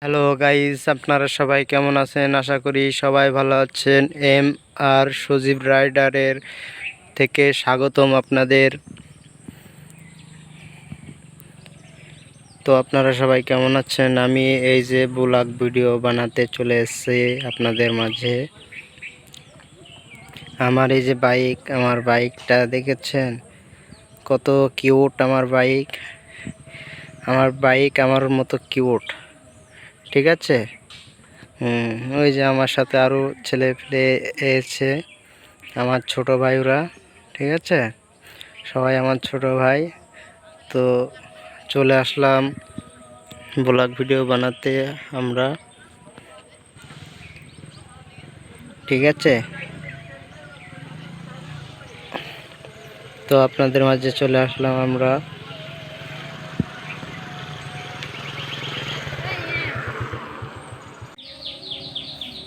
Hello guys, আপনারা সবাই কেমন আছেন? আশা করি সবাই ভালো আছেন। আর সজীব রাইডারের থেকে স্বাগতম আপনাদের। তো আপনারা সবাই কেমন আছেন? আমি এই যে ব্লগ ভিডিও বানাতে চলে এসেছি আপনাদের মাঝে। আমার এই যে আমার বাইকটা দেখেছেন কত কিউট। আমার বাইক আমার মতো কিউট, ঠিক আছে। ওই যে আমার সাথে আরও ছেলে পেলে এসেছে, আমার ছোট ভাই ওরা, ঠিক আছে। সবাই আমার ছোট ভাই। তো চলে আসলাম ব্লগ ভিডিও বানাতে আমরা, ঠিক আছে। তো আপনাদের মাঝে চলে আসলাম আমরা।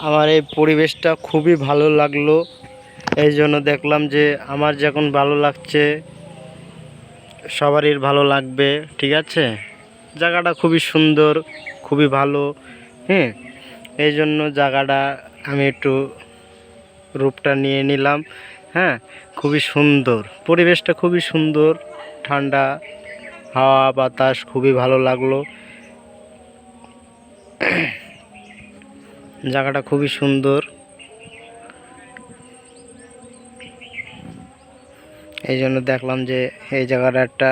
আমার এই পরিবেশটা খুবই ভালো লাগলো, এই জন্য দেখলাম যে আমার যখন ভালো লাগছে সবারই ভালো লাগবে, ঠিক আছে। জায়গাটা খুবই সুন্দর, খুবই ভালো। হ্যাঁ, এই জন্য জায়গাটা আমি একটু রূপটা নিয়ে নিলাম। হ্যাঁ, খুবই সুন্দর পরিবেশটা, খুবই সুন্দর, ঠান্ডা হাওয়া বাতাস, খুবই ভালো লাগলো। জায়গাটা খুবই সুন্দর, এই জন্য দেখলাম যে এই জায়গাটা একটা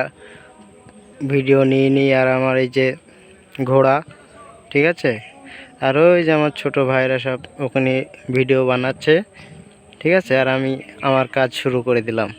ভিডিও নিয়ে নিই। আর আমার এই যে ঘোড়া, ঠিক আছে। আর ওই যে আমার ছোট ভাইরা সব ওখানে ভিডিও বানাচ্ছে, ঠিক আছে। আর আমি আমার কাজ শুরু করে দিলাম।